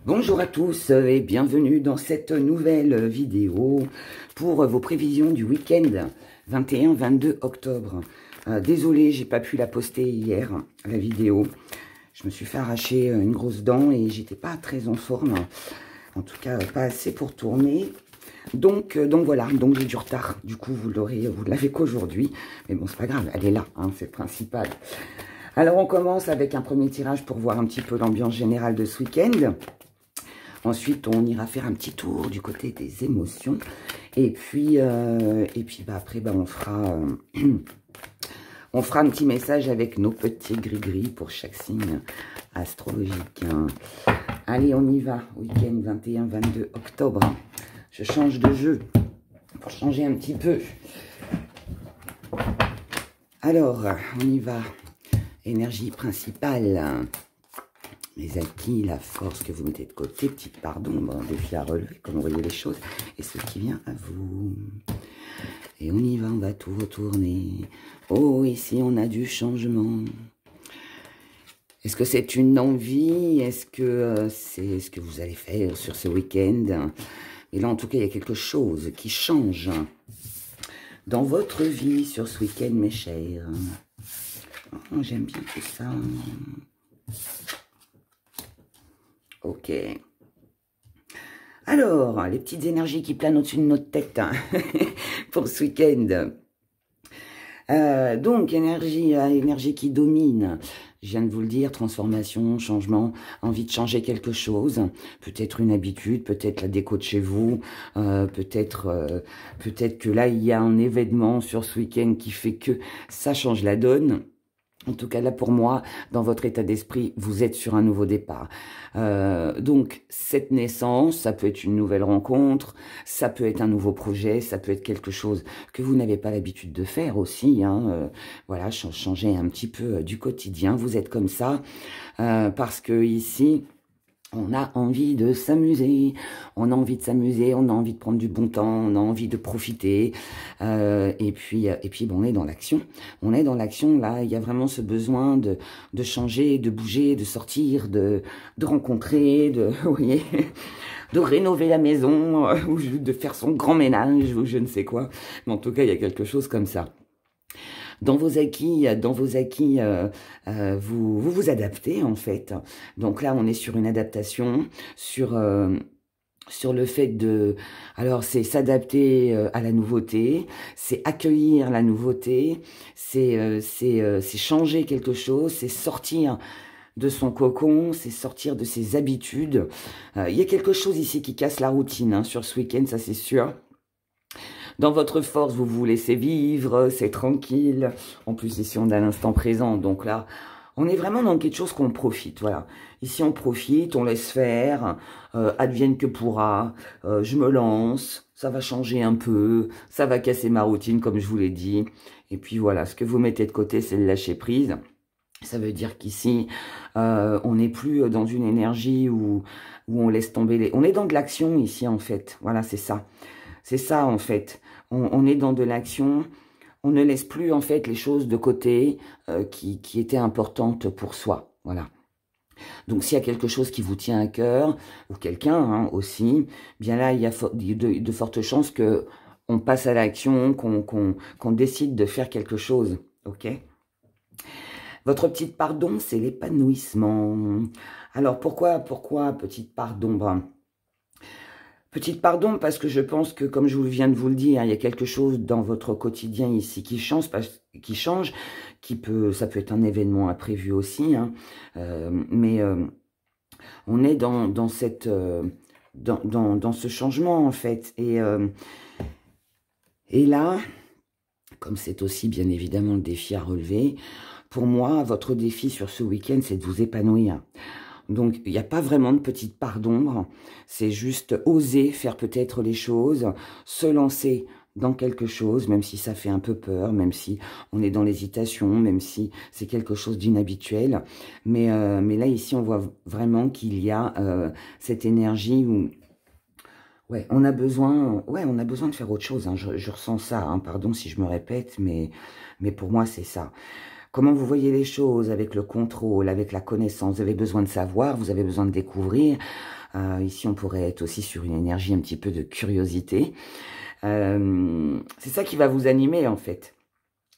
Bonjour à tous et bienvenue dans cette nouvelle vidéo pour vos prévisions du week-end 21-22 octobre. Désolée, j'ai pas pu la poster hier, la vidéo. Je me suis fait arracher une grosse dent et j'étais pas très en forme. En tout cas, pas assez pour tourner. Donc voilà, donc j'ai du retard. Du coup, vous l'avez qu'aujourd'hui. Mais bon, c'est pas grave, elle est là, hein, c'est le principal. Alors, on commence avec un premier tirage pour voir un petit peu l'ambiance générale de ce week-end. Ensuite, on ira faire un petit tour du côté des émotions. Et puis après, on fera un petit message avec nos petits gris-gris pour chaque signe astrologique. Allez, on y va. Week-end 21-22 octobre. Je change de jeu pour changer un petit peu. Alors, on y va. Énergie principale. Les acquis, la force que vous mettez de côté, petite part d'ombre, défi à relever, comme vous voyez les choses, et ce qui vient à vous. Et on y va, on va tout retourner. Oh, ici, on a du changement. Est-ce que c'est une envie? Est-ce que c'est ce que vous allez faire sur ce week-end? Et là, en tout cas, il y a quelque chose qui change dans votre vie sur ce week-end, mes chers. Oh, j'aime bien tout ça. Ok. Alors, les petites énergies qui planent au-dessus de notre tête hein, pour ce week-end. Donc, énergie qui domine. Je viens de vous le dire, transformation, changement, envie de changer quelque chose. Peut-être une habitude, peut-être la déco de chez vous. Peut-être que là, il y a un événement sur ce week-end qui fait que ça change la donne. En tout cas, là, pour moi, dans votre état d'esprit, vous êtes sur un nouveau départ. Donc, cette naissance, ça peut être une nouvelle rencontre, ça peut être un nouveau projet, ça peut être quelque chose que vous n'avez pas l'habitude de faire aussi. Hein, voilà, changer un petit peu du quotidien. Vous êtes comme ça parce que ici... On a envie de s'amuser, on a envie de prendre du bon temps, on a envie de profiter. Et puis on est dans l'action. On est dans l'action, là, il y a vraiment ce besoin de changer, de bouger, de sortir, de rencontrer, vous voyez, de rénover la maison, ou de faire son grand ménage, ou je ne sais quoi. Mais en tout cas, il y a quelque chose comme ça. Dans vos acquis, vous vous adaptez en fait. Donc là, on est sur une adaptation, sur le fait de... Alors, c'est s'adapter à la nouveauté, c'est accueillir la nouveauté, c'est changer quelque chose, c'est sortir de son cocon, c'est sortir de ses habitudes. Il y a quelque chose ici qui casse la routine hein, sur ce week-end, ça c'est sûr. Dans votre force, vous vous laissez vivre, c'est tranquille. En plus, ici, on a l'instant présent. Donc là, on est vraiment dans quelque chose qu'on profite. Voilà. Ici, on profite, on laisse faire. Advienne que pourra. Je me lance. Ça va changer un peu. Ça va casser ma routine, comme je vous l'ai dit. Et puis voilà, ce que vous mettez de côté, c'est le lâcher prise. Ça veut dire qu'ici, on n'est plus dans une énergie où on laisse tomber les... On est dans de l'action ici, en fait. Voilà, c'est ça. C'est ça, en fait. On est dans de l'action. On ne laisse plus, en fait, les choses de côté qui étaient importantes pour soi. Voilà. Donc, s'il y a quelque chose qui vous tient à cœur, ou quelqu'un hein, aussi, bien là, il y a de fortes chances qu'on passe à l'action, qu'on décide de faire quelque chose. OK ? Votre petite part d'ombre, c'est l'épanouissement. Alors, pourquoi petite part d'ombre ? Petite pardon parce que je pense que, comme je viens de vous le dire, il y a quelque chose dans votre quotidien ici qui change, ça peut être un événement imprévu aussi, hein, mais on est dans ce changement en fait. Et là, comme c'est aussi bien évidemment le défi à relever, pour moi, votre défi sur ce week-end, c'est de vous épanouir. Donc, il n'y a pas vraiment de petite part d'ombre. C'est juste oser faire peut-être les choses, se lancer dans quelque chose, même si ça fait un peu peur, même si on est dans l'hésitation, même si c'est quelque chose d'inhabituel. Mais là, ici, on voit vraiment qu'il y a cette énergie où... Ouais, on a besoin de faire autre chose. Hein. Je ressens ça. Hein. Pardon si je me répète, mais pour moi, c'est ça. Comment vous voyez les choses avec le contrôle, avec la connaissance. Vous avez besoin de savoir, vous avez besoin de découvrir. Ici, on pourrait être aussi sur une énergie un petit peu de curiosité. C'est ça qui va vous animer, en fait.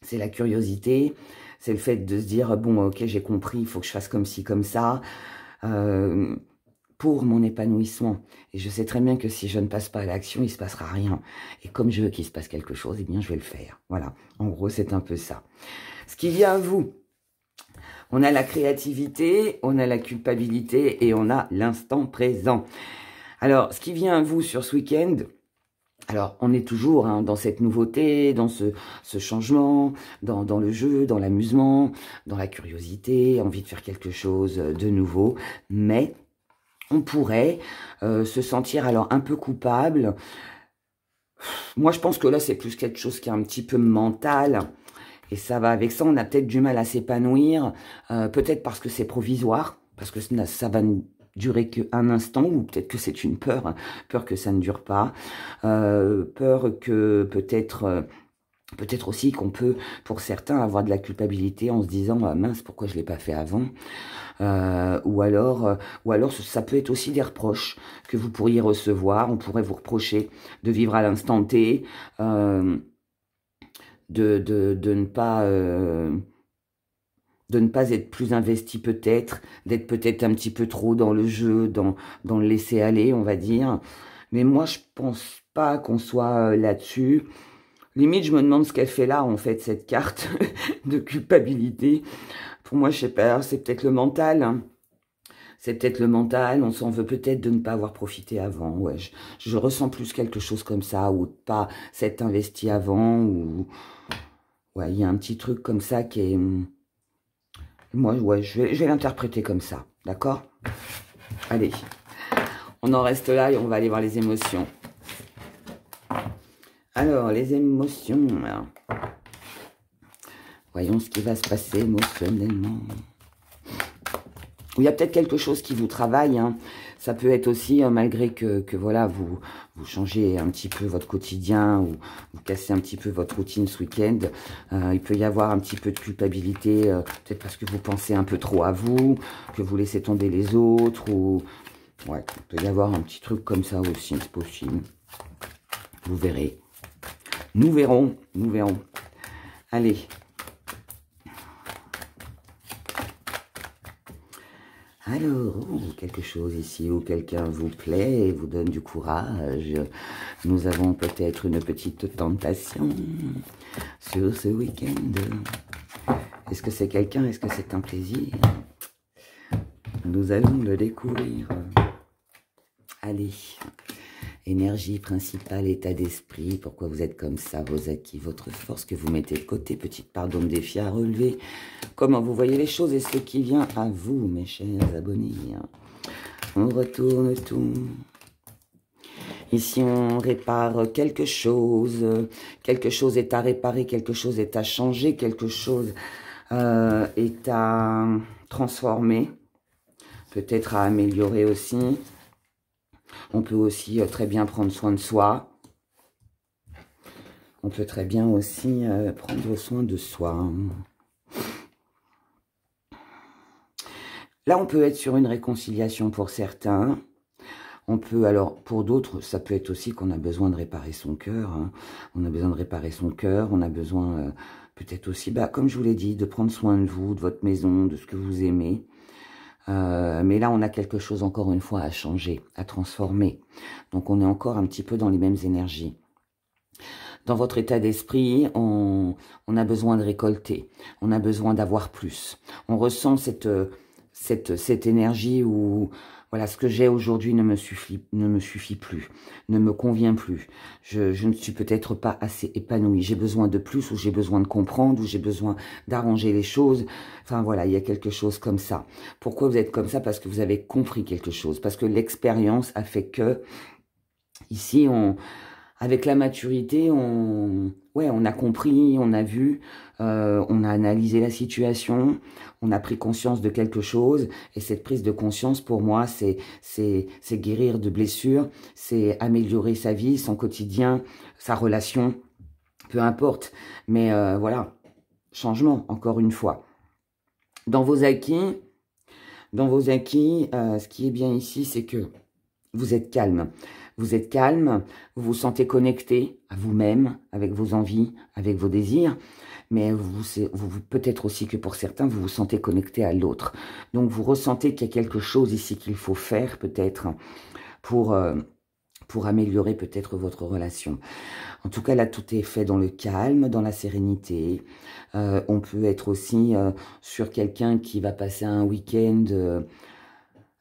C'est la curiosité, c'est le fait de se dire, bon, ok, j'ai compris, il faut que je fasse comme ci, comme ça, pour mon épanouissement. Et je sais très bien que si je ne passe pas à l'action, il ne se passera rien. Et comme je veux qu'il se passe quelque chose, eh bien, je vais le faire. Voilà, en gros, c'est un peu ça. Ce qui vient à vous, on a la créativité, on a la culpabilité et on a l'instant présent. Alors, ce qui vient à vous sur ce week-end, alors on est toujours dans cette nouveauté, dans ce changement, dans le jeu, dans l'amusement, dans la curiosité, envie de faire quelque chose de nouveau, mais on pourrait se sentir alors un peu coupable. Moi, je pense que là, c'est plus quelque chose qui est un petit peu mental. Et ça va avec ça, on a peut-être du mal à s'épanouir, peut-être parce que c'est provisoire, parce que ça va durer qu'un instant, ou peut-être que c'est une peur, hein, peur que ça ne dure pas, peur que peut-être aussi qu'on peut, pour certains, avoir de la culpabilité en se disant ah, mince, pourquoi je l'ai pas fait avant, ou alors ça peut être aussi des reproches que vous pourriez recevoir. On pourrait vous reprocher de vivre à l'instant T. De ne pas être plus investi peut-être, d'être peut-être un petit peu trop dans le jeu, dans le laisser-aller, on va dire. Mais moi, je pense pas qu'on soit là-dessus. Limite, je me demande ce qu'elle fait là, en fait, cette carte de culpabilité. Pour moi, je sais pas, c'est peut-être le mental, hein. C'est peut-être le mental, on s'en veut peut-être de ne pas avoir profité avant. Ouais, je ressens plus quelque chose comme ça, ou de pas s'être investi avant, ou... Ouais, il y a un petit truc comme ça qui est... Moi, ouais, je vais l'interpréter comme ça, d'accord? Allez, on en reste là et on va aller voir les émotions. Alors, les émotions... Alors, voyons ce qui va se passer émotionnellement. Il y a peut-être quelque chose qui vous travaille, hein. Ça peut être aussi, malgré que voilà, vous changez un petit peu votre quotidien ou vous cassez un petit peu votre routine ce week-end, il peut y avoir un petit peu de culpabilité, peut-être parce que vous pensez un peu trop à vous, que vous laissez tomber les autres, ou... Ouais, il peut y avoir un petit truc comme ça aussi, c'est possible. Vous verrez. Nous verrons, nous verrons. Allez. Alors, quelque chose ici où quelqu'un vous plaît et vous donne du courage. Nous avons peut-être une petite tentation sur ce week-end. Est-ce que c'est quelqu'un? Est-ce que c'est un plaisir? Nous allons le découvrir. Allez. Énergie principale, état d'esprit, pourquoi vous êtes comme ça, vos acquis, votre force que vous mettez de côté, petite part d'homme défi à relever, comment vous voyez les choses et ce qui vient à vous, mes chers abonnés. On retourne tout. Ici, on répare quelque chose est à réparer, quelque chose est à changer, quelque chose est à transformer, peut-être à améliorer aussi. On peut aussi très bien prendre soin de soi. On peut très bien aussi prendre soin de soi. Là, on peut être sur une réconciliation pour certains. On peut, alors, pour d'autres, ça peut être aussi qu'on a besoin de réparer son cœur. Hein. On a besoin de réparer son cœur. On a besoin, peut-être aussi, comme je vous l'ai dit, de prendre soin de vous, de votre maison, de ce que vous aimez. Mais là, on a quelque chose, encore une fois, à changer, à transformer. Donc, on est encore un petit peu dans les mêmes énergies. Dans votre état d'esprit, on a besoin de récolter. On a besoin d'avoir plus. On ressent cette énergie où... Voilà, ce que j'ai aujourd'hui ne me suffit plus, ne me convient plus. Je ne suis peut-être pas assez épanouie. J'ai besoin de plus, ou j'ai besoin de comprendre, ou j'ai besoin d'arranger les choses. Enfin voilà, il y a quelque chose comme ça. Pourquoi vous êtes comme ça? Parce que vous avez compris quelque chose. Parce que l'expérience a fait que, ici, avec la maturité, on a compris, on a vu, on a analysé la situation, on a pris conscience de quelque chose. Et cette prise de conscience, pour moi, c'est guérir de blessures, c'est améliorer sa vie, son quotidien, sa relation, peu importe. Mais voilà, changement, encore une fois. Dans vos acquis, ce qui est bien ici, c'est que vous êtes calme. Vous êtes calme, vous vous sentez connecté à vous-même, avec vos envies, avec vos désirs, mais peut-être aussi que pour certains, vous vous sentez connecté à l'autre. Donc, vous ressentez qu'il y a quelque chose ici qu'il faut faire, peut-être, pour améliorer peut-être votre relation. En tout cas, là, tout est fait dans le calme, dans la sérénité. On peut être aussi sur quelqu'un qui va passer un week-end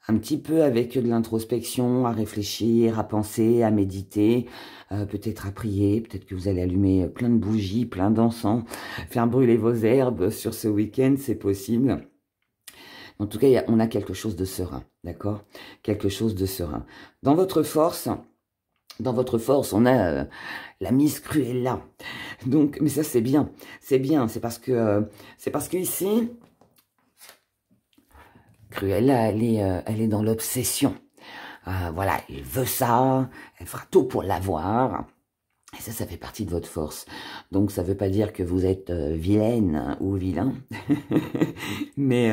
un petit peu avec de l'introspection, à réfléchir, à penser, à méditer, peut-être à prier, peut-être que vous allez allumer plein de bougies, plein d'encens, faire brûler vos herbes sur ce week-end, c'est possible. En tout cas, on a quelque chose de serein, d'accord? Quelque chose de serein. Dans votre force, on a la Miss Cruella. Donc, mais ça c'est bien, c'est parce que ici, Cruella, elle est dans l'obsession. Voilà, elle veut ça, elle fera tout pour l'avoir. Et ça fait partie de votre force. Donc, ça ne veut pas dire que vous êtes vilaine ou vilain, mais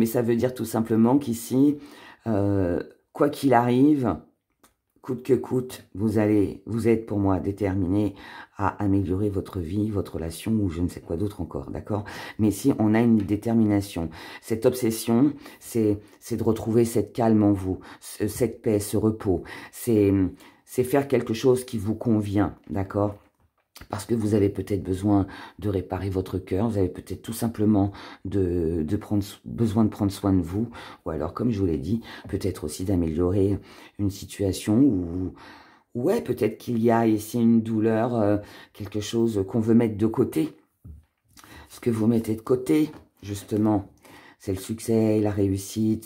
ça veut dire tout simplement qu'ici, quoi qu'il arrive, coûte que coûte, vous êtes pour moi déterminé à améliorer votre vie, votre relation ou je ne sais quoi d'autre encore, d'accord? Mais si on a une détermination, cette obsession, c'est de retrouver cette calme en vous, cette paix, ce repos, c'est faire quelque chose qui vous convient, d'accord? Parce que vous avez peut-être besoin de réparer votre cœur, vous avez peut-être tout simplement besoin de prendre soin de vous, ou alors, comme je vous l'ai dit, peut-être aussi d'améliorer une situation où, ouais, peut-être qu'il y a ici une douleur, quelque chose qu'on veut mettre de côté. Ce que vous mettez de côté, justement, c'est le succès, la réussite,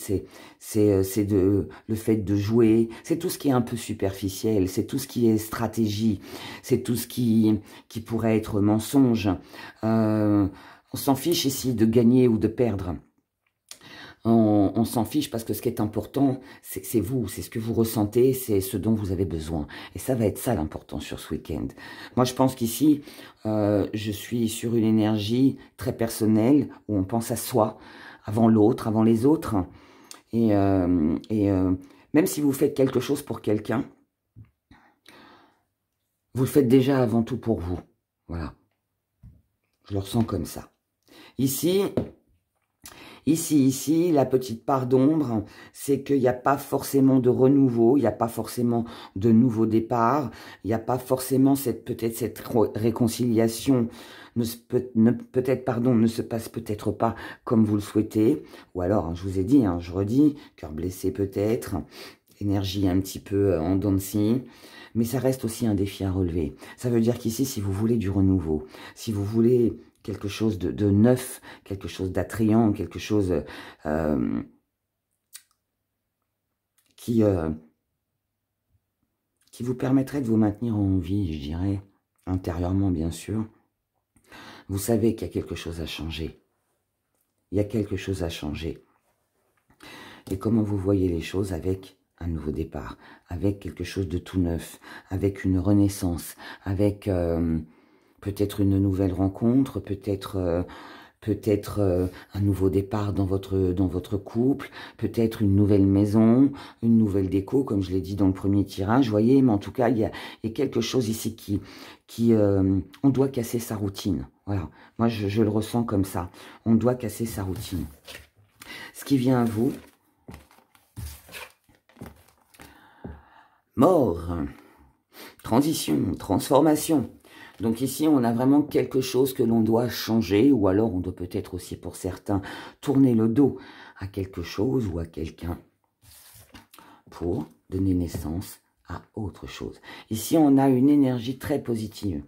c'est le fait de jouer, c'est tout ce qui est un peu superficiel, c'est tout ce qui est stratégie, c'est tout ce qui pourrait être mensonge. On s'en fiche ici de gagner ou de perdre. On s'en fiche parce que ce qui est important, c'est vous, c'est ce que vous ressentez, c'est ce dont vous avez besoin. Et ça va être ça l'important sur ce week-end. Moi, je pense qu'ici, je suis sur une énergie très personnelle où on pense à soi, avant l'autre, avant les autres. Et même si vous faites quelque chose pour quelqu'un, vous le faites déjà avant tout pour vous. Voilà. Je le ressens comme ça. Ici, la petite part d'ombre, c'est qu'il n'y a pas forcément de renouveau, il n'y a pas forcément de nouveau départ, il n'y a pas forcément peut-être cette réconciliation ne se passe peut-être pas comme vous le souhaitez, ou alors, je vous ai dit, je redis, cœur blessé peut-être, énergie un petit peu en dents de scie, mais ça reste aussi un défi à relever. Ça veut dire qu'ici, si vous voulez du renouveau, si vous voulez quelque chose de neuf, quelque chose d'attrayant, quelque chose qui vous permettrait de vous maintenir en vie, je dirais, intérieurement bien sûr, vous savez qu'il y a quelque chose à changer. Il y a quelque chose à changer. Et comment vous voyez les choses avec un nouveau départ, avec quelque chose de tout neuf, avec une renaissance, avec peut-être une nouvelle rencontre, peut-être un nouveau départ dans votre couple, peut-être une nouvelle maison, une nouvelle déco, comme je l'ai dit dans le premier tirage, vous voyez, mais en tout cas, il y a quelque chose ici on doit casser sa routine. Voilà, moi je le ressens comme ça. On doit casser sa routine. Ce qui vient à vous, mort, transition, transformation. Donc ici, on a vraiment quelque chose que l'on doit changer, ou alors on doit peut-être aussi pour certains tourner le dos à quelque chose ou à quelqu'un pour donner naissance à autre chose. Ici, on a une énergie très positive.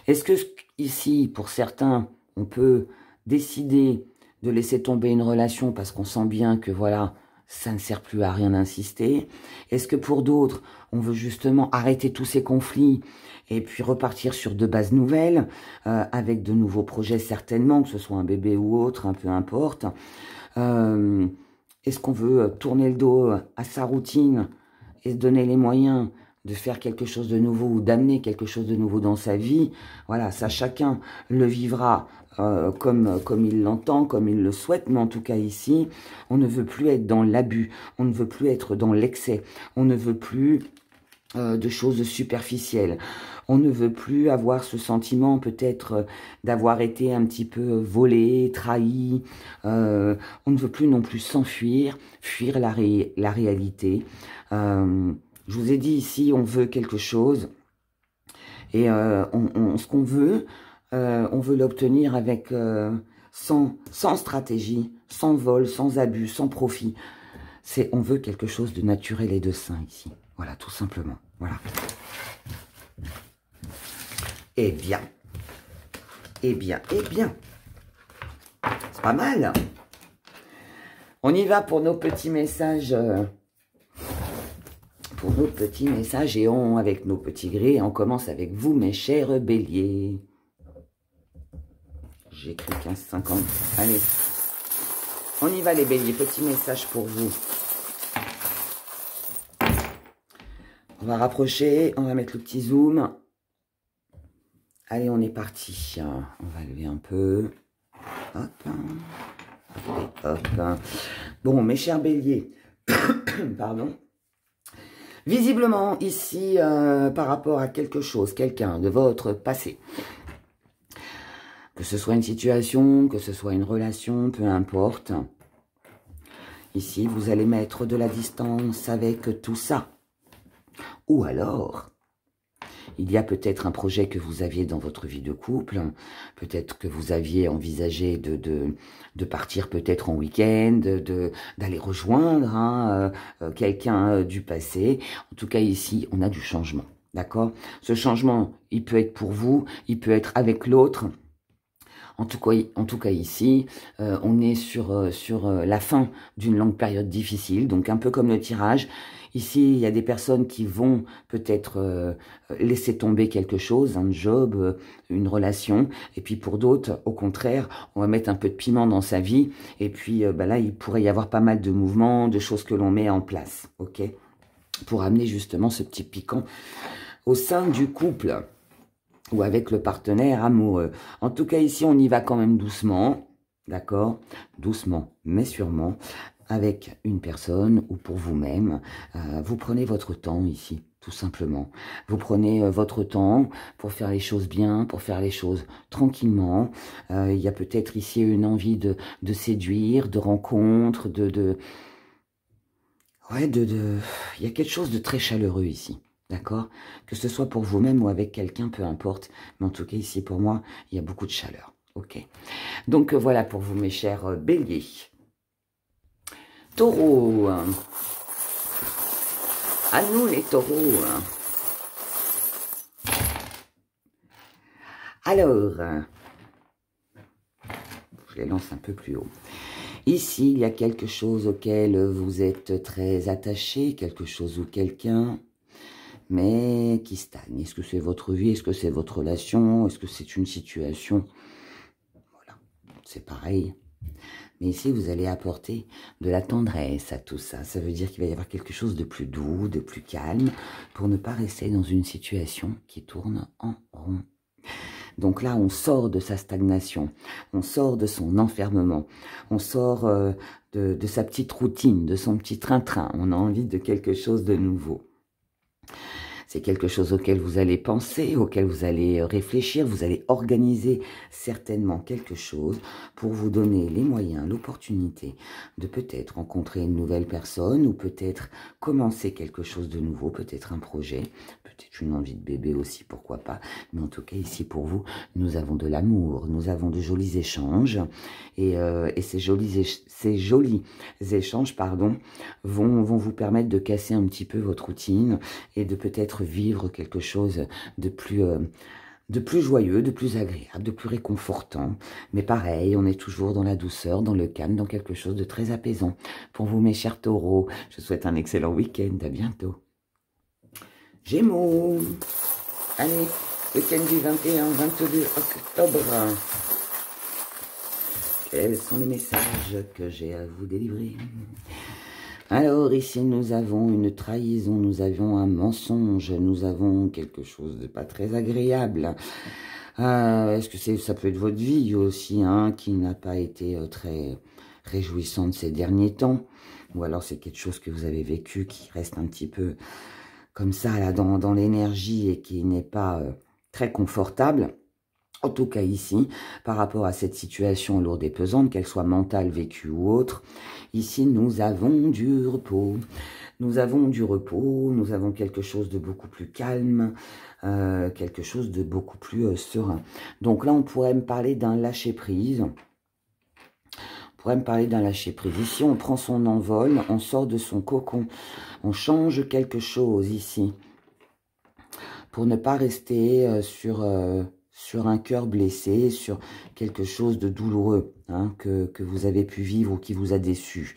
Est-ce que ici, pour certains, on peut décider de laisser tomber une relation parce qu'on sent bien que voilà, ça ne sert plus à rien d'insister? Est-ce que pour d'autres, on veut justement arrêter tous ces conflits et puis repartir sur de bases nouvelles, avec de nouveaux projets certainement, que ce soit un bébé ou autre, peu importe. Est-ce qu'on veut tourner le dos à sa routine et se donner les moyens de faire quelque chose de nouveau ou d'amener quelque chose de nouveau dans sa vie. Voilà, ça chacun le vivra comme il l'entend, comme il le souhaite. Mais en tout cas ici, on ne veut plus être dans l'abus, on ne veut plus être dans l'excès, on ne veut plus de choses superficielles. On ne veut plus avoir ce sentiment peut-être d'avoir été un petit peu volé, trahi. On ne veut plus non plus s'enfuir, fuir la réalité. Je vous ai dit ici, on veut quelque chose. Et ce qu'on veut, on veut l'obtenir avec sans stratégie, sans vol, sans abus, sans profit. On veut quelque chose de naturel et de sain ici. Voilà, tout simplement. Voilà. Eh bien. Eh bien, eh bien. C'est pas mal. On y va pour nos petits messages. Pour nos petits messages et avec nos petits grès. On commence avec vous, mes chers béliers. J'écris 15,50. Allez. On y va, les béliers. Petit message pour vous. On va rapprocher. On va mettre le petit zoom. Allez, on est parti. On va lever un peu. Hop. Et hop. Bon, mes chers béliers. Pardon. Visiblement, ici, par rapport à quelque chose, quelqu'un de votre passé, que ce soit une situation, que ce soit une relation, peu importe. Ici, vous allez mettre de la distance avec tout ça. Ou alors, il y a peut-être un projet que vous aviez dans votre vie de couple, peut-être que vous aviez envisagé de partir peut-être en week-end, d'aller rejoindre quelqu'un du passé. En tout cas, ici, on a du changement, d'accord? Ce changement, il peut être pour vous, il peut être avec l'autre. En tout cas ici, on est sur la fin d'une longue période difficile, donc un peu comme le tirage. Ici, il y a des personnes qui vont peut-être laisser tomber quelque chose, un job, une relation. Et puis pour d'autres, au contraire, on va mettre un peu de piment dans sa vie. Et puis là, il pourrait y avoir pas mal de mouvements, de choses que l'on met en place, ok? Pour amener justement ce petit piquant au sein du couple ou avec le partenaire amoureux. En tout cas, ici, on y va quand même doucement, d'accord? Doucement, mais sûrement, avec une personne ou pour vous-même. Vous prenez votre temps ici, tout simplement. Vous prenez votre temps pour faire les choses bien, pour faire les choses tranquillement. Il y a peut-être ici une envie de séduire, de rencontre, ouais, il y a quelque chose de très chaleureux ici. D'accord? Que ce soit pour vous-même ou avec quelqu'un, peu importe. Mais en tout cas, ici, pour moi, il y a beaucoup de chaleur. Ok? Donc, voilà pour vous, mes chers béliers. Taureau. À nous, les taureaux. Alors, je les lance un peu plus haut. Ici, il y a quelque chose auquel vous êtes très attaché, quelque chose ou quelqu'un, mais qui stagne. Est-ce que c'est votre vie? Est-ce que c'est votre relation? Est-ce que c'est une situation? Voilà, c'est pareil. Mais ici, vous allez apporter de la tendresse à tout ça. Ça veut dire qu'il va y avoir quelque chose de plus doux, de plus calme, pour ne pas rester dans une situation qui tourne en rond. Donc là, on sort de sa stagnation, on sort de son enfermement, on sort de sa petite routine, de son petit train-train. On a envie de quelque chose de nouveau. C'est quelque chose auquel vous allez penser, auquel vous allez réfléchir, vous allez organiser certainement quelque chose pour vous donner les moyens, l'opportunité de peut-être rencontrer une nouvelle personne ou peut-être commencer quelque chose de nouveau, peut-être un projet, peut-être une envie de bébé aussi, pourquoi pas. Mais en tout cas, ici pour vous, nous avons de l'amour, nous avons de jolis échanges et ces jolis échanges, vont vous permettre de casser un petit peu votre routine et de peut-être vivre quelque chose de plus joyeux, de plus agréable, de plus réconfortant. Mais pareil, on est toujours dans la douceur, dans le calme, dans quelque chose de très apaisant. Pour vous, mes chers taureaux, je vous souhaite un excellent week-end. À bientôt. Gémeaux. Allez, week-end du 21-22 octobre. Quels sont les messages que j'ai à vous délivrer? Alors ici, nous avons une trahison, nous avons un mensonge, nous avons quelque chose de pas très agréable. Est-ce que ça peut être votre vie aussi, hein, qui n'a pas été très réjouissante ces derniers temps? Ou alors c'est quelque chose que vous avez vécu qui reste un petit peu comme ça, là, dans l'énergie et qui n'est pas très confortable. En tout cas ici, par rapport à cette situation lourde et pesante, qu'elle soit mentale, vécue ou autre, ici nous avons du repos. Nous avons du repos, nous avons quelque chose de beaucoup plus calme, quelque chose de beaucoup plus serein. Donc là, on pourrait me parler d'un lâcher-prise. On pourrait me parler d'un lâcher-prise. Ici, on prend son envol, on sort de son cocon, on change quelque chose ici, pour ne pas rester sur un cœur blessé, sur quelque chose de douloureux, hein, que vous avez pu vivre ou qui vous a déçu.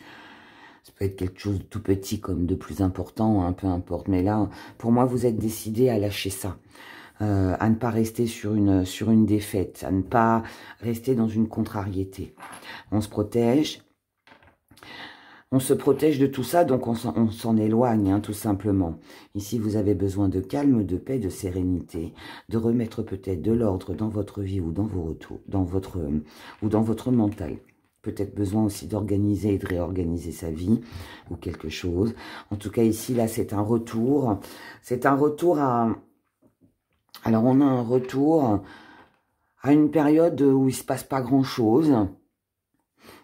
Ça peut être quelque chose de tout petit comme de plus important, hein, peu importe. Mais là, pour moi, vous êtes décidé à lâcher ça, à ne pas rester sur une défaite, à ne pas rester dans une contrariété. On se protège. On se protège de tout ça, donc on s'en éloigne, hein, tout simplement. Ici, vous avez besoin de calme, de paix, de sérénité, de remettre peut-être de l'ordre dans votre vie ou dans vos retours, dans votre mental. Peut-être besoin aussi d'organiser et de réorganiser sa vie ou quelque chose. En tout cas, ici, là, c'est un retour. C'est un retour à... Alors, on a un retour à une période où il ne se passe pas grand-chose.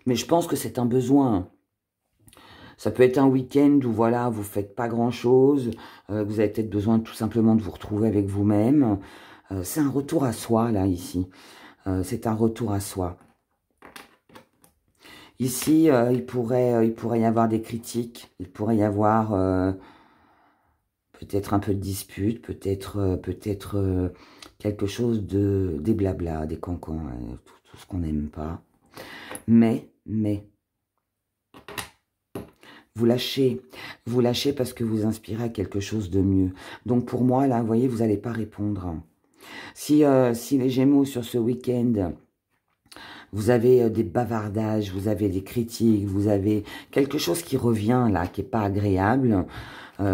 Mais je pense que c'est un besoin. Ça peut être un week-end où, voilà, vous faites pas grand-chose. Vous avez peut-être besoin tout simplement de vous retrouver avec vous-même. C'est un retour à soi, là, ici. C'est un retour à soi. Ici, il pourrait y avoir des critiques. Il pourrait y avoir peut-être un peu de dispute, peut-être quelque chose des blabla, des cancans, tout ce qu'on n'aime pas. Mais... Vous lâchez parce que vous inspirez à quelque chose de mieux. Donc pour moi, là, vous voyez, vous n'allez pas répondre. Si les Gémeaux, sur ce week-end, vous avez des bavardages, vous avez des critiques, vous avez quelque chose qui revient, là, qui n'est pas agréable,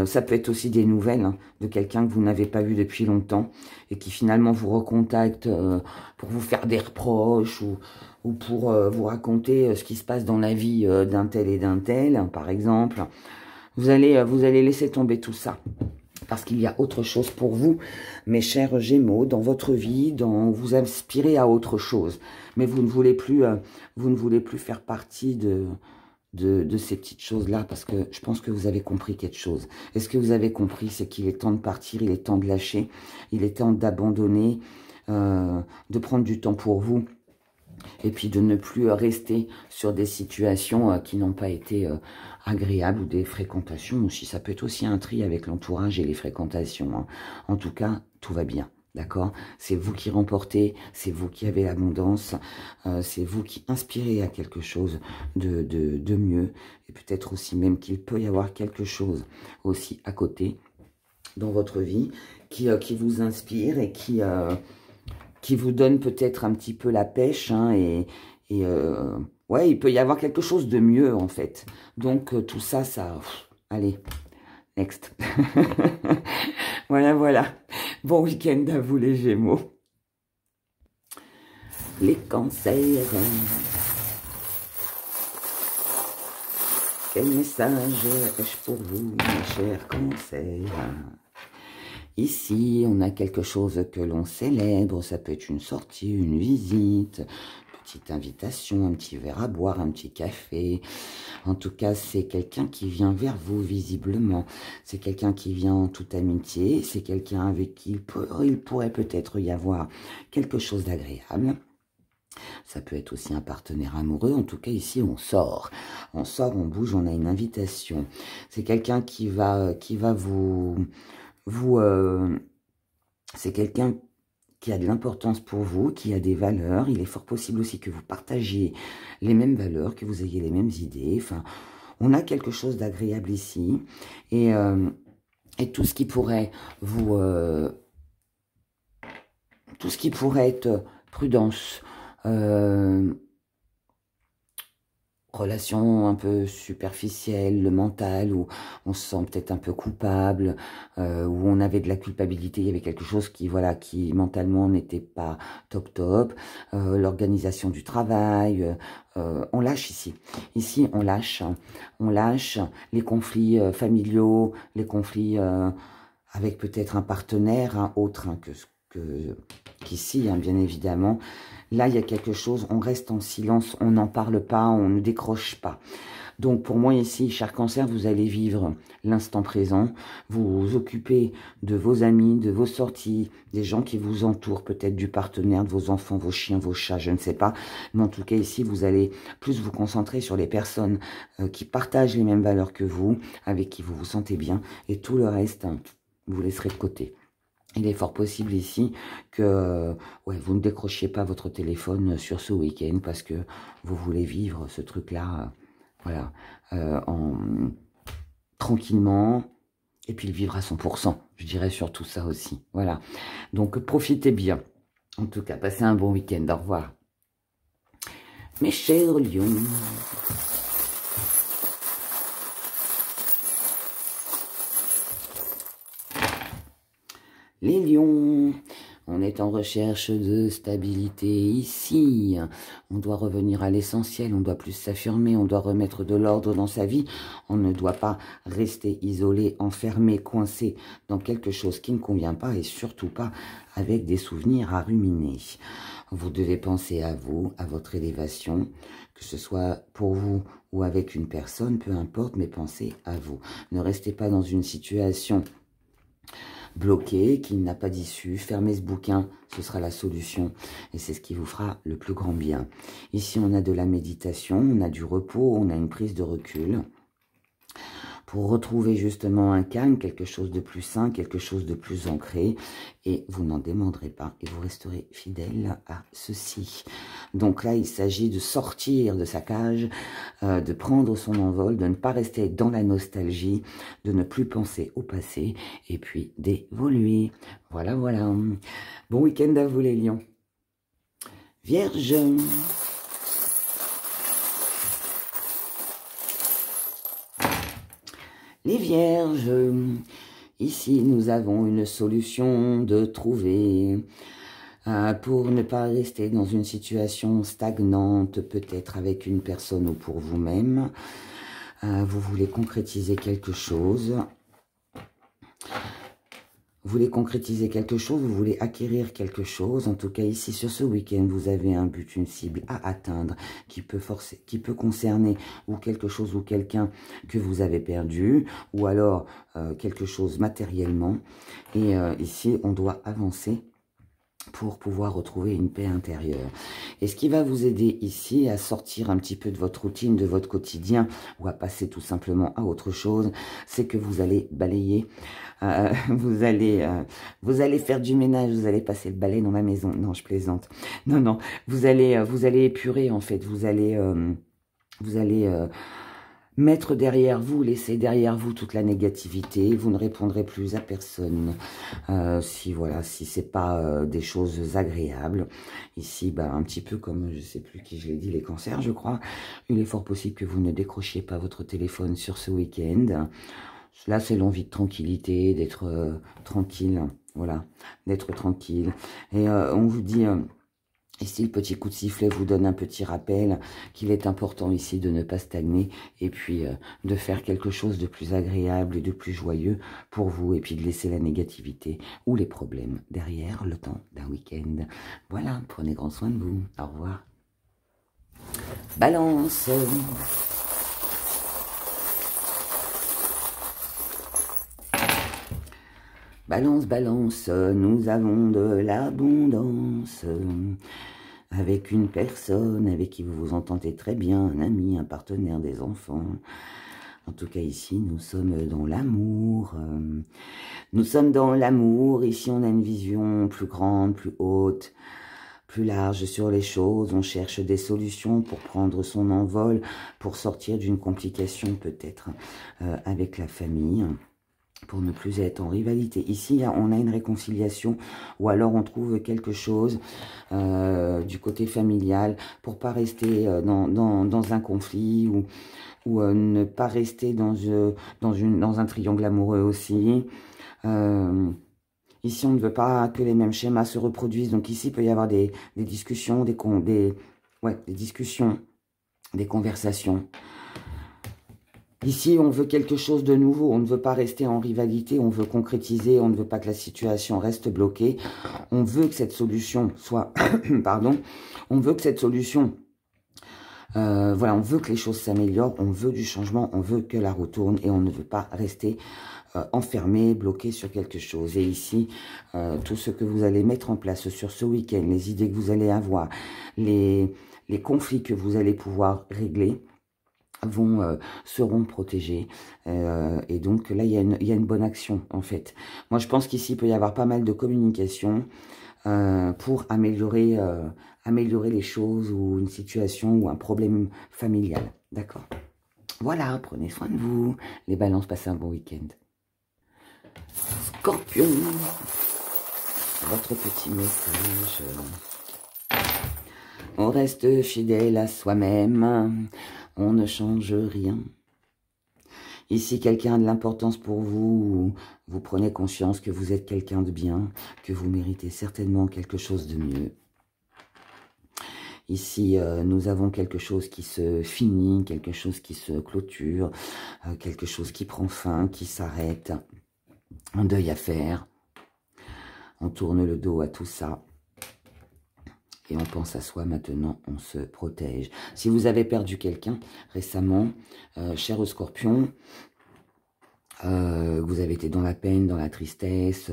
ça peut être aussi des nouvelles, hein, de quelqu'un que vous n'avez pas vu depuis longtemps et qui finalement vous recontacte pour vous faire des reproches ou pour vous raconter ce qui se passe dans la vie d'un tel et d'un tel, par exemple. Vous allez laisser tomber tout ça. Parce qu'il y a autre chose pour vous, mes chers Gémeaux, dans votre vie, vous aspirez à autre chose. Mais vous ne voulez plus faire partie de ces petites choses-là, parce que je pense que vous avez compris quelque chose. Et ce que vous avez compris, c'est qu'il est temps de partir, il est temps de lâcher, il est temps d'abandonner, de prendre du temps pour vous, et puis de ne plus rester sur des situations qui n'ont pas été agréables, ou des fréquentations aussi. Ça peut être aussi un tri avec l'entourage et les fréquentations, hein. En tout cas, tout va bien. D'accord? C'est vous qui remportez, c'est vous qui avez l'abondance, c'est vous qui inspirez à quelque chose de mieux. Et peut-être aussi même qu'il peut y avoir quelque chose aussi à côté dans votre vie qui vous inspire et qui vous donne peut-être un petit peu la pêche, hein, ouais, il peut y avoir quelque chose de mieux, en fait. Donc, tout ça, allez, next. Voilà. Bon week-end à vous, les Gémeaux. Les cancers. Quel message ai-je pour vous, mes chers cancers? Ici, on a quelque chose que l'on célèbre. Ça peut être une sortie, une visite, petite invitation, un petit verre à boire, un petit café. En tout cas, c'est quelqu'un qui vient vers vous, visiblement. C'est quelqu'un qui vient en toute amitié. C'est quelqu'un avec qui il pourrait peut-être y avoir quelque chose d'agréable. Ça peut être aussi un partenaire amoureux. En tout cas, ici, on sort. On sort, on bouge, on a une invitation. C'est quelqu'un qui va c'est quelqu'un qui a de l'importance pour vous, qui a des valeurs. Il est fort possible aussi que vous partagiez les mêmes valeurs, que vous ayez les mêmes idées. Enfin, on a quelque chose d'agréable ici. Et tout ce qui pourrait tout ce qui pourrait être prudence, relation un peu superficielle, le mental, où on se sent peut-être un peu coupable, où on avait de la culpabilité, il y avait quelque chose qui, voilà, qui mentalement n'était pas top top, l'organisation du travail, on lâche ici. Ici, on lâche les conflits familiaux, les conflits avec peut-être un partenaire, hein, autre hein, qu'ici, hein, bien évidemment. Là, il y a quelque chose, on reste en silence, on n'en parle pas, on ne décroche pas. Donc, pour moi, ici, cher Cancer, vous allez vivre l'instant présent, vous vous occupez de vos amis, de vos sorties, des gens qui vous entourent, peut-être du partenaire, de vos enfants, vos chiens, vos chats, je ne sais pas. Mais en tout cas, ici, vous allez plus vous concentrer sur les personnes qui partagent les mêmes valeurs que vous, avec qui vous vous sentez bien, et tout le reste, hein, vous laisserez de côté. Il est fort possible ici que ouais, vous ne décrochiez pas votre téléphone sur ce week-end parce que vous voulez vivre ce truc-là, voilà, tranquillement, et puis le vivre à 100%. Je dirais surtout ça aussi, voilà. Donc profitez bien. En tout cas, passez un bon week-end. Au revoir. Mes chers lions. Les lions, on est en recherche de stabilité ici. On doit revenir à l'essentiel, on doit plus s'affirmer, on doit remettre de l'ordre dans sa vie. On ne doit pas rester isolé, enfermé, coincé dans quelque chose qui ne convient pas et surtout pas avec des souvenirs à ruminer. Vous devez penser à vous, à votre élévation, que ce soit pour vous ou avec une personne, peu importe, mais pensez à vous. Ne restez pas dans une situation bloqué, qui n'a pas d'issue, fermez ce bouquin, ce sera la solution et c'est ce qui vous fera le plus grand bien. Ici, on a de la méditation, on a du repos, on a une prise de recul pour retrouver justement un calme, quelque chose de plus sain, quelque chose de plus ancré, et vous n'en démordrez pas, et vous resterez fidèle à ceci. Donc là, il s'agit de sortir de sa cage, de prendre son envol, de ne pas rester dans la nostalgie, de ne plus penser au passé, et puis d'évoluer. Voilà, voilà. Bon week-end à vous les lions. Vierge. Les vierges, ici nous avons une solution de trouver pour ne pas rester dans une situation stagnante, peut-être avec une personne ou pour vous-même. Vous voulez concrétiser quelque chose. Vous voulez concrétiser quelque chose, vous voulez acquérir quelque chose. En tout cas, ici, sur ce week-end, vous avez un but, une cible à atteindre qui peut concerner ou quelque chose ou quelqu'un que vous avez perdu ou alors quelque chose matériellement. Et ici, on doit avancer pour pouvoir retrouver une paix intérieure. Et ce qui va vous aider ici à sortir un petit peu de votre routine, de votre quotidien, ou à passer tout simplement à autre chose, c'est que vous allez balayer, vous allez faire du ménage, vous allez passer le balai dans la maison. Non, je plaisante. Non, non, vous allez épurer en fait, vous allez mettre derrière vous, laisser derrière vous toute la négativité. Vous ne répondrez plus à personne. Si c'est pas des choses agréables. Ici, un petit peu comme, je sais plus qui je l'ai dit, les cancers, je crois. Il est fort possible que vous ne décrochiez pas votre téléphone sur ce week-end. Là, c'est l'envie de tranquillité, d'être tranquille. Voilà, d'être tranquille. Et on vous dit... Ici, le petit coup de sifflet vous donne un petit rappel qu'il est important ici de ne pas stagner et puis de faire quelque chose de plus agréable et de plus joyeux pour vous et puis de laisser la négativité ou les problèmes derrière le temps d'un week-end. Voilà, prenez grand soin de vous. Au revoir. Balance. Balance, balance, nous avons de l'abondance. Avec une personne avec qui vous vous entendez très bien, un ami, un partenaire, des enfants. En tout cas, ici, nous sommes dans l'amour. Nous sommes dans l'amour. Ici, on a une vision plus grande, plus haute, plus large sur les choses. On cherche des solutions pour prendre son envol, pour sortir d'une complication peut-être avec la famille. pour ne plus être en rivalité. Ici, on a une réconciliation, ou alors on trouve quelque chose du côté familial, pour pas rester dans un conflit, ou ne pas rester dans un triangle amoureux aussi. Ici, on ne veut pas que les mêmes schémas se reproduisent. Donc ici, il peut y avoir des discussions, des discussions, des conversations. Ici, on veut quelque chose de nouveau. On ne veut pas rester en rivalité. On veut concrétiser. On ne veut pas que la situation reste bloquée. On veut que cette solution soit... pardon. On veut que cette solution... voilà, on veut que les choses s'améliorent. On veut du changement. On veut que la roue tourne. Et on ne veut pas rester... enfermé, bloqué sur quelque chose. Et ici, tout ce que vous allez mettre en place sur ce week-end, les idées que vous allez avoir, les conflits que vous allez pouvoir régler, seront protégés. Et donc là, il y a une bonne action, en fait. Moi, je pense qu'ici, il peut y avoir pas mal de communication pour améliorer les choses, ou une situation, ou un problème familial. D'accord? Voilà, prenez soin de vous. Les balances, passez un bon week-end. Scorpion, votre petit message. On reste fidèle à soi-même, on ne change rien. Ici, quelqu'un a de l'importance pour vous, vous prenez conscience que vous êtes quelqu'un de bien, que vous méritez certainement quelque chose de mieux. Ici, nous avons quelque chose qui se finit, quelque chose qui se clôture, quelque chose qui prend fin, qui s'arrête. Un deuil à faire, on tourne le dos à tout ça et on pense à soi maintenant, on se protège. Si vous avez perdu quelqu'un récemment, cher Scorpion, vous avez été dans la peine, dans la tristesse,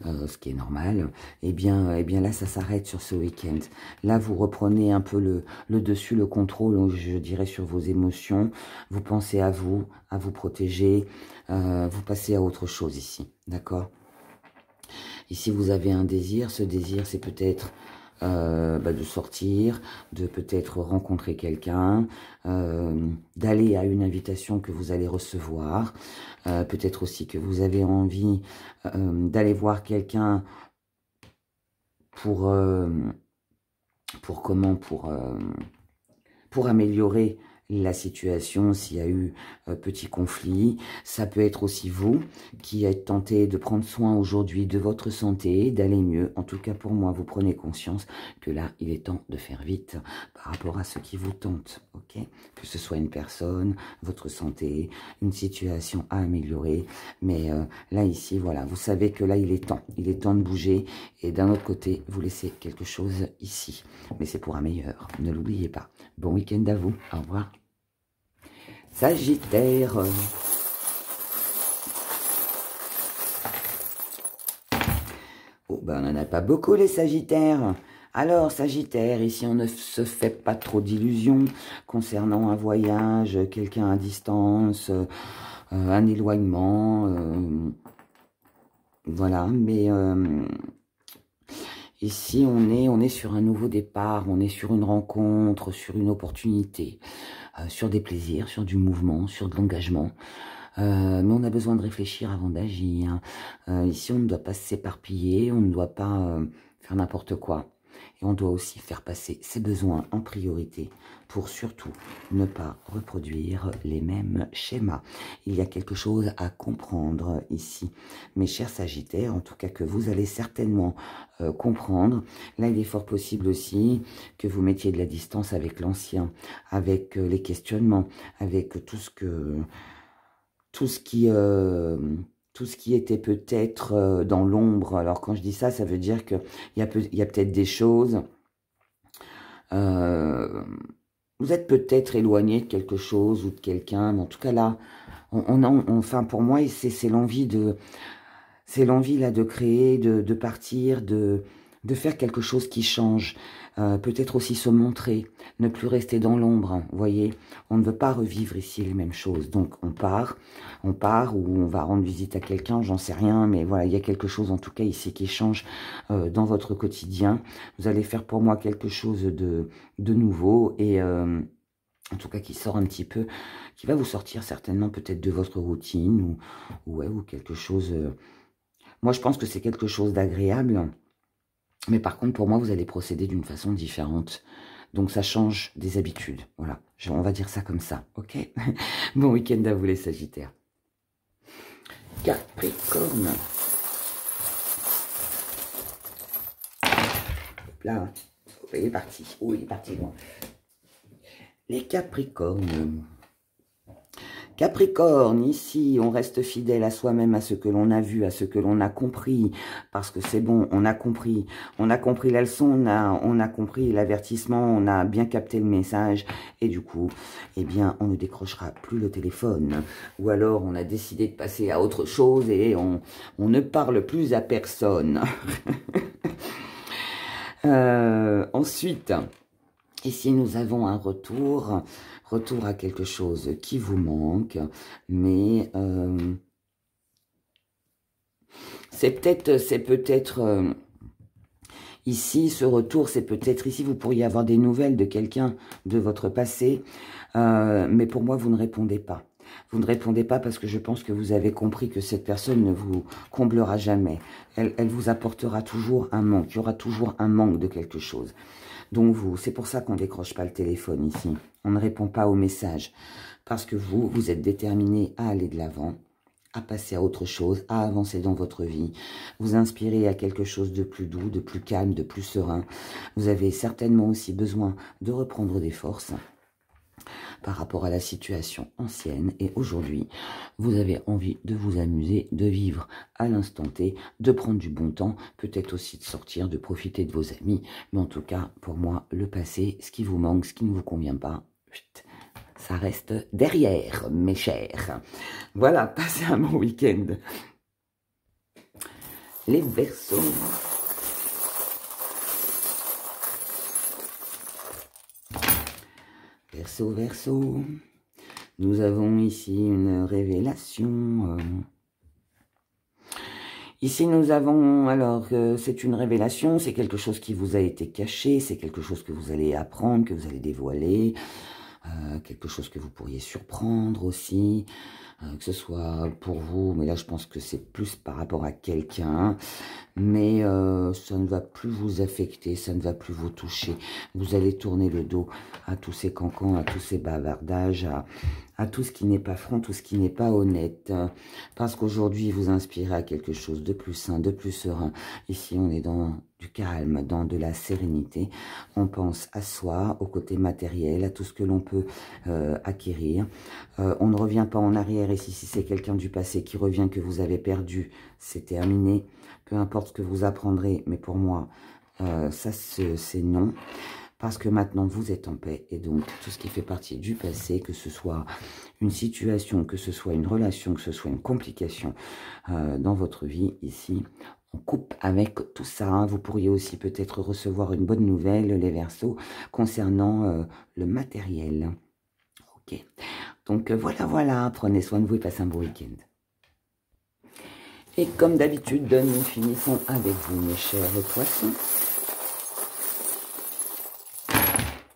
ce qui est normal, eh bien là ça s'arrête sur ce week-end. Là vous reprenez un peu le dessus, le contrôle, je dirais, sur vos émotions. Vous pensez à vous protéger, vous passez à autre chose ici, d'accord? Ici vous avez un désir, ce désir c'est peut-être de sortir, de peut-être rencontrer quelqu'un, d'aller à une invitation que vous allez recevoir, peut-être aussi que vous avez envie d'aller voir quelqu'un pour améliorer la situation s'il y a eu petit conflit. Ça peut être aussi vous qui êtes tenté de prendre soin aujourd'hui de votre santé, d'aller mieux. En tout cas pour moi, vous prenez conscience que là, il est temps de faire vite par rapport à ce qui vous tente, ok? Que ce soit une personne, votre santé, une situation à améliorer. Mais là, ici, voilà, vous savez que là, il est temps de bouger. Et d'un autre côté, vous laissez quelque chose ici. Mais c'est pour un meilleur, ne l'oubliez pas. Bon week-end à vous, au revoir. Sagittaire. Oh, ben on n'en a pas beaucoup les Sagittaires. Alors, Sagittaire, ici on ne se fait pas trop d'illusions concernant un voyage, quelqu'un à distance, un éloignement. Voilà, mais... ici, on est sur un nouveau départ, on est sur une rencontre, sur une opportunité, sur des plaisirs, sur du mouvement, sur de l'engagement. Mais on a besoin de réfléchir avant d'agir. Ici, on ne doit pas s'éparpiller, on ne doit pas faire n'importe quoi. Et on doit aussi faire passer ses besoins en priorité pour surtout ne pas reproduire les mêmes schémas. Il y a quelque chose à comprendre ici, mes chers Sagittaires, en tout cas que vous allez certainement comprendre. Là, il est fort possible aussi que vous mettiez de la distance avec l'ancien, avec les questionnements, avec tout ce qui était peut-être dans l'ombre. Alors quand je dis ça, ça veut dire qu'il y a peut-être des choses. Vous êtes peut-être éloigné de quelque chose ou de quelqu'un, mais en tout cas là, enfin pour moi, c'est l'envie là de créer, de partir, de faire quelque chose qui change. Peut-être aussi se montrer, ne plus rester dans l'ombre, vous voyez. On ne veut pas revivre ici les mêmes choses. Donc on part ou on va rendre visite à quelqu'un, j'en sais rien, mais voilà, il y a quelque chose en tout cas ici qui change dans votre quotidien. Vous allez faire pour moi quelque chose de nouveau et en tout cas qui sort un petit peu, qui va vous sortir certainement peut-être de votre routine, ou quelque chose... Moi, je pense que c'est quelque chose d'agréable, mais par contre, pour moi, vous allez procéder d'une façon différente. Donc, ça change des habitudes. Voilà, on va dire ça comme ça, ok? Bon week-end à vous les Sagittaires. Capricorne. Là, il est parti. Oh, il est parti loin. Les Capricornes. Capricorne, ici, on reste fidèle à soi-même, à ce que l'on a vu, à ce que l'on a compris, parce que c'est bon, on a compris la leçon, on a compris l'avertissement, on a bien capté le message, et du coup, eh bien, on ne décrochera plus le téléphone, ou alors on a décidé de passer à autre chose, et on ne parle plus à personne. Ensuite, ici, nous avons un retour à quelque chose qui vous manque, mais c'est peut-être ici, ce retour, c'est peut-être ici, vous pourriez avoir des nouvelles de quelqu'un de votre passé, mais pour moi, vous ne répondez pas. Vous ne répondez pas parce que je pense que vous avez compris que cette personne ne vous comblera jamais. Elle vous apportera toujours un manque, il y aura toujours un manque de quelque chose. Donc c'est pour ça qu'on ne décroche pas le téléphone ici. On ne répond pas aux messages. Parce que vous êtes déterminé à aller de l'avant, à passer à autre chose, à avancer dans votre vie. Vous inspirez à quelque chose de plus doux, de plus calme, de plus serein. Vous avez certainement aussi besoin de reprendre des forces par rapport à la situation ancienne. Et aujourd'hui, vous avez envie de vous amuser, de vivre à l'instant T, de prendre du bon temps, peut-être aussi de sortir, de profiter de vos amis. Mais en tout cas, pour moi, le passé, ce qui vous manque, ce qui ne vous convient pas, ça reste derrière, mes chers. Voilà, passez un bon week-end. Les Verseaux. Verseau. Nous avons ici une révélation. Ici, nous avons, alors, c'est une révélation, c'est quelque chose qui vous a été caché, c'est quelque chose que vous allez apprendre, que vous allez dévoiler, quelque chose que vous pourriez surprendre aussi, que ce soit pour vous, mais là, je pense que c'est plus par rapport à quelqu'un, mais ça ne va plus vous affecter, ça ne va plus vous toucher. Vous allez tourner le dos à tous ces cancans, à tous ces bavardages, à tout ce qui n'est pas franc, tout ce qui n'est pas honnête. Parce qu'aujourd'hui, vous inspirez à quelque chose de plus sain, de plus serein. Ici, on est dans du calme, dans de la sérénité. On pense à soi, au côté matériel, à tout ce que l'on peut acquérir. On ne revient pas en arrière. Et si c'est quelqu'un du passé qui revient, que vous avez perdu, c'est terminé. Peu importe ce que vous apprendrez, mais pour moi, ça c'est non. Parce que maintenant, vous êtes en paix. Et donc, tout ce qui fait partie du passé, que ce soit une situation, que ce soit une relation, que ce soit une complication dans votre vie, ici, on coupe avec tout ça. Vous pourriez aussi peut-être recevoir une bonne nouvelle, les Verseaux, concernant le matériel. Ok. Donc, voilà. Prenez soin de vous et passez un bon week-end. Et comme d'habitude, nous finissons avec vous, mes chers poissons.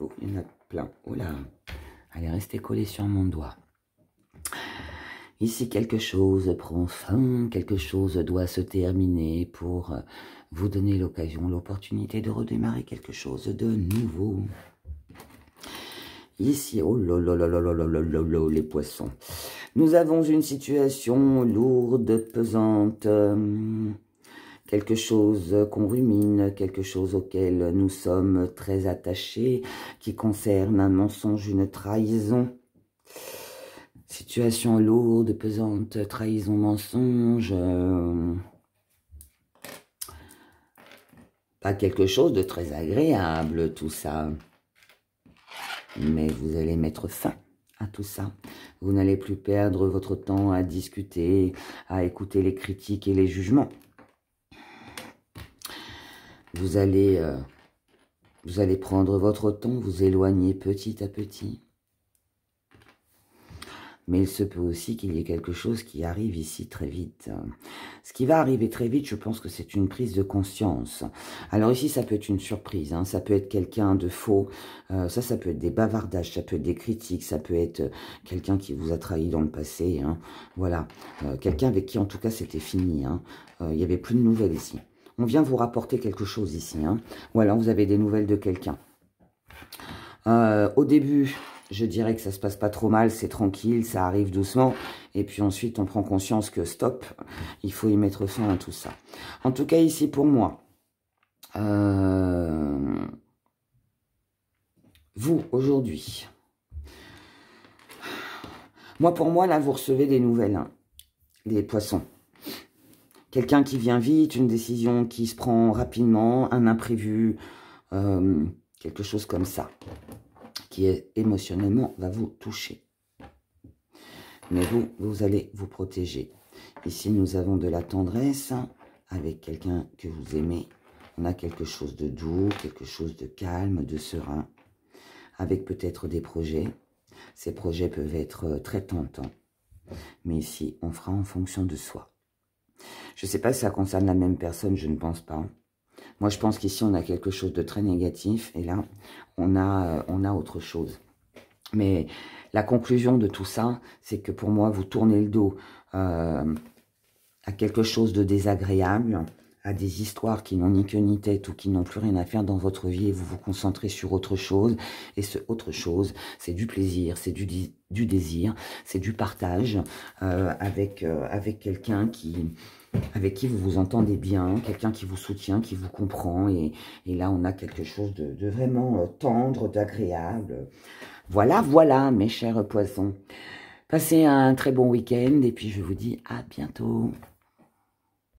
Oh, il y en a plein. Oh là, elle est restée collée sur mon doigt. Ici, quelque chose prend fin, quelque chose doit se terminer pour vous donner l'occasion, l'opportunité de redémarrer quelque chose de nouveau. Ici, oh là là là là là là là là, les poissons. Nous avons une situation lourde, pesante, quelque chose qu'on rumine, quelque chose auquel nous sommes très attachés, qui concerne un mensonge, une trahison. Situation lourde, pesante, trahison, mensonge. Pas quelque chose de très agréable, tout ça. Mais vous allez mettre fin à tout ça. Vous n'allez plus perdre votre temps à discuter, à écouter les critiques et les jugements. Vous allez prendre votre temps, vous éloigner petit à petit. mais il se peut aussi qu'il y ait quelque chose qui arrive ici très vite. Ce qui va arriver très vite, je pense que c'est une prise de conscience. Alors ici, ça peut être une surprise, hein, ça peut être quelqu'un de faux, ça peut être des bavardages, ça peut être des critiques, ça peut être quelqu'un qui vous a trahi dans le passé, hein, voilà, quelqu'un avec qui en tout cas c'était fini, hein, il n'y avait plus de nouvelles ici. On vient vous rapporter quelque chose ici, hein, ou alors vous avez des nouvelles de quelqu'un. Au début, je dirais que ça se passe pas trop mal, c'est tranquille, ça arrive doucement. Et puis ensuite, on prend conscience que stop, il faut y mettre fin à tout ça. En tout cas, ici, pour moi, vous, aujourd'hui, pour moi, là, vous recevez des nouvelles, hein, les poissons. Quelqu'un qui vient vite, une décision qui se prend rapidement, un imprévu, quelque chose comme ça, qui est émotionnellement va vous toucher. Mais vous allez vous protéger. Ici, nous avons de la tendresse avec quelqu'un que vous aimez. On a quelque chose de doux, quelque chose de calme, de serein, avec peut-être des projets. Ces projets peuvent être très tentants. Mais ici, on fera en fonction de soi. Je ne sais pas si ça concerne la même personne, je ne pense pas. Moi, je pense qu'ici, on a quelque chose de très négatif. Et là, on a autre chose. Mais la conclusion de tout ça, c'est que pour moi, vous tournez le dos à quelque chose de désagréable, à des histoires qui n'ont ni queue ni tête ou qui n'ont plus rien à faire dans votre vie et vous vous concentrez sur autre chose. Et ce autre chose, c'est du plaisir, c'est du désir, c'est du partage avec quelqu'un avec qui vous vous entendez bien, quelqu'un qui vous soutient, qui vous comprend. Et là, on a quelque chose de vraiment tendre, d'agréable. Voilà, voilà, mes chers poissons. Passez un très bon week-end et puis je vous dis à bientôt.